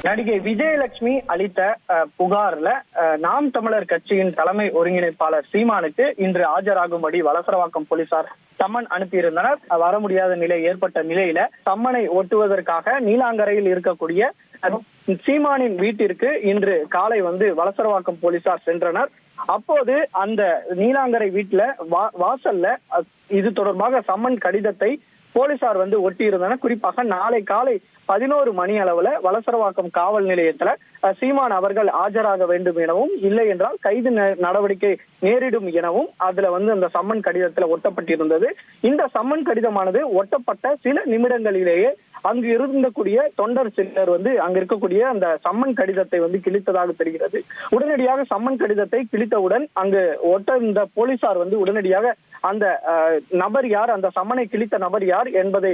நடிகை விஜயலட்சுமி அளித்த புகார்ல நாம் தமிழர் கட்சியின் தலைமை ஒருங்கிணைப்பாளர் சீமானுக்கு இன்று ஆஜராகும்படி வலசரவாக்கம் போலீசார் சம்மன் அனுப்பியிருந்தனர். வர முடியாத நிலை ஏற்பட்ட நிலையில சம்மனை ஒட்டுவதற்காக நீலாங்கரையில் இருக்கக்கூடிய சீமானின் வீட்டிற்கு இன்று காலை வலசரவாக்கம் போலீசார் சென்றனர். அப்போது அந்த நீலாங்கரை வீட்டுல வாசல்ல இது தொடர்பாக சம்மன் கடிதத்தை போலீசார் ஒட்டியிருந்தனர். குறிப்பாக நாளை காலை 11 மணி அளவுல வலசரவாக்கம் காவல் நிலையத்துல சீமான் அவர்கள் ஆஜராக வேண்டும் எனவும், இல்லை என்றால் கைது நடவடிக்கை நேரிடும் எனவும் அதுல அந்த சம்மன் கடிதத்துல ஒட்டப்பட்டிருந்தது. இந்த சம்மன் கடிதமானது ஒட்டப்பட்ட சில நிமிடங்களிலேயே அங்கு இருந்தக்கூடிய தொண்டர் சிலர் அங்க இருக்கக்கூடிய அந்த சம்மன் கடிதத்தை கிழித்ததாக தெரிகிறது. உடனடியாக சம்மன் கடிதத்தை கிழித்தவுடன் அங்கு ஒட்ட போலீசார் உடனடியாக அந்த நபர் யார், அந்த சம்மனை கிழித்த நபர் யார் என்பதை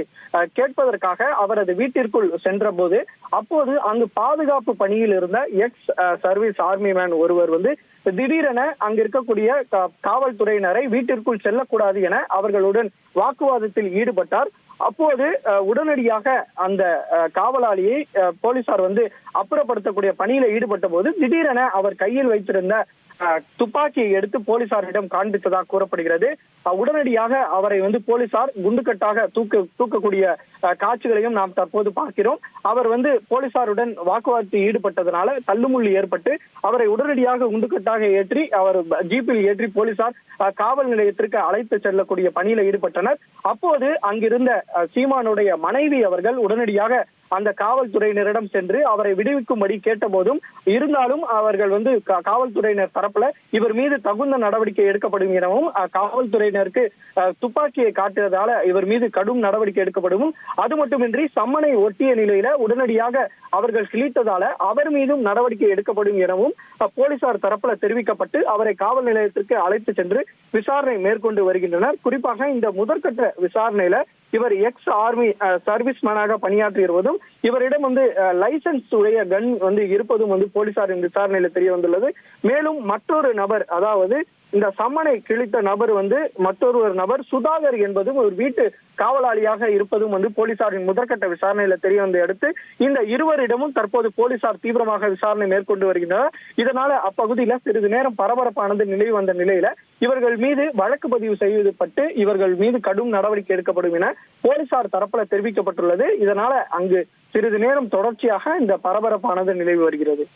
கேட்பதற்காக அவரது வீட்டிற்குள் சென்ற போது அப்போது அங்கு பாதுகாப்பு பணியில் இருந்த எக்ஸ் சர்வீஸ் ஆர்மி மேன் ஒருவர் திடீரென அங்கு இருக்கக்கூடிய காவல்துறையினரை வீட்டிற்குள் செல்லக்கூடாது என அவர்களுடன் வாக்குவாதத்தில் ஈடுபட்டார். அப்போது உடனடியாக அந்த காவலாளியை போலீசார் அப்புறப்படுத்தக்கூடிய பணியில ஈடுபட்ட போது திடீரென அவர் கையில் வைத்திருந்த துப்பாக்கியை எடுத்து போலீசாரிடம் காண்பித்ததாக கூறப்படுகிறது. உடனடியாக அவரை போலீசார் குண்டுக்கட்டாக தூக்கக்கூடிய காட்சிகளையும் நாம் தற்போது பார்க்கிறோம். அவர் போலீசாருடன் வாக்குவாதத்தில் ஈடுபட்டதனால தள்ளுமுள்ளி ஏற்பட்டு அவரை உடனடியாக குண்டுக்கட்டாக ஏற்றி அவர் ஜீப்பில் ஏற்றி போலீசார் காவல் நிலையத்திற்கு அழைத்து செல்லக்கூடிய பணியில ஈடுபட்டனர். அப்போது அங்கிருந்த சீமானுடைய மனைவி அவர்கள் உடனடியாக அந்த காவல்துறையினரிடம் சென்று அவரை விடுவிக்கும்படி கேட்ட போதும் இருந்தாலும் அவர்கள் காவல்துறையினர் தரப்புல இவர் மீது தகுந்த நடவடிக்கை எடுக்கப்படும் எனவும், காவல்துறையினருக்கு துப்பாக்கியை காட்டுவதால இவர் மீது கடும் நடவடிக்கை எடுக்கப்படும், அது மட்டுமின்றி சம்மனை ஒட்டிய நிலையில உடனடியாக அவர்கள் கிழித்ததால அவர் மீதும் நடவடிக்கை எடுக்கப்படும் எனவும் போலீசார் தரப்புல தெரிவிக்கப்பட்டு அவரை காவல் நிலையத்திற்கு அழைத்து சென்று விசாரணை மேற்கொண்டு வருகின்றனர். குறிப்பாக இந்த முதற்கட்ட விசாரணையில இவர் எக்ஸ் ஆர்மி சர்வீஸ் மேனாக பணியாற்றி வருவதும் இவரிடம் லைசன்ஸ் உடைய கன் இருப்பதும் போலீசாரின் விசாரணையில தெரிய வந்துள்ளது. மேலும் மற்றொரு நபர், அதாவது இந்த சம்மனை கிழித்த நபர் மற்றொரு நபர் சுதாகர் என்பதும் ஒரு வீட்டு காவலாளியாக இருப்பதும் போலீசாரின் முதற்கட்ட விசாரணையில தெரிய வந்த அடுத்து இந்த இருவரிடமும் தற்போது போலீசார் தீவிரமாக விசாரணை மேற்கொண்டு வருகின்றனர். இதனால அப்பகுதியில சிறிது நேரம் பரபரப்பானது நிலை வந்த நிலையில இவர்கள் மீது வழக்கு பதிவு செய்யப்பட்டு இவர்கள் மீது கடும் நடவடிக்கை எடுக்கப்படும் என போலீசார் தரப்புல தெரிவிக்கப்பட்டுள்ளது. இதனால அங்கு சிறிது நேரம் தொடர்ச்சியாக இந்த பரபரப்பானது நிலவி வருகிறது.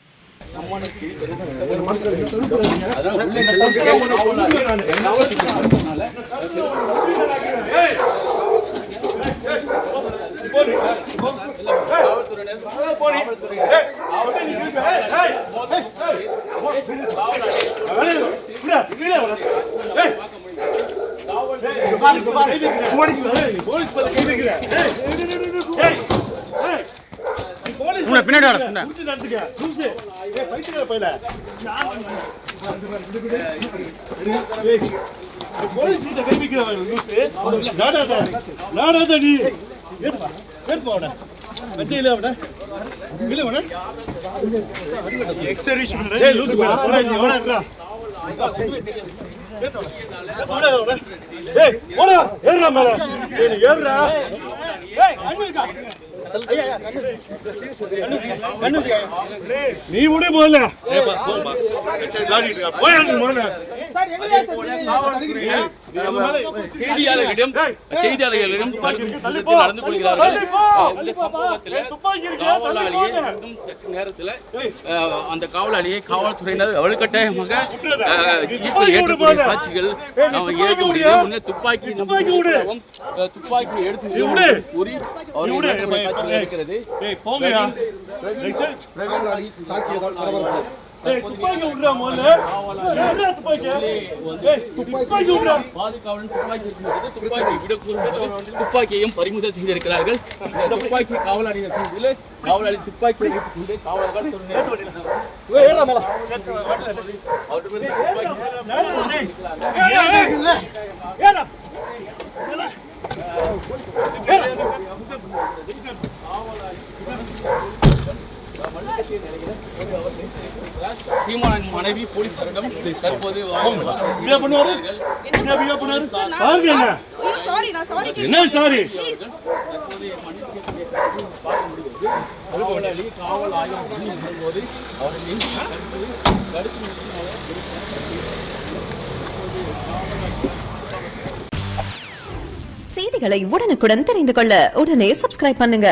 நீ விட போல செய்தியாளர்களிடம் நடந்து கொள்கிறார்கள். இந்த சம்பவத்தில் காவலாளியை இன்னும் சற்று நேரத்தில் அந்த காவலாளியை காவல்துறையினர் வலுக்கட்டாயமாக ஏற்றக்கூடிய காட்சிகள் ஏற்க முடியும். துப்பாக்கி துப்பாக்கியை எடுத்து கூறி அவருடைய காட்சிகள் இருக்கிறது. துப்பாக்கியையும் பறிமுதல் செய்திருக்கிறார்கள். துப்பாக்கி காவலாளி காவலாளி துப்பாக்கி கொண்டு காவலர்கள் மணிக்கட்டிய நிலையில அவர் வைத்திருக்கிறார். சீமானின் மனைவி போலீசாரிடம் தற்போது பார்க்க முடிகிறது. காவல் ஆய்வு பண்ணும்போது அவர்களின் கருத்து செய்திகளை உடனுக்குடன் தெரிந்து கொள்ள உடனே சப்ஸ்கிரைப் பண்ணுங்க.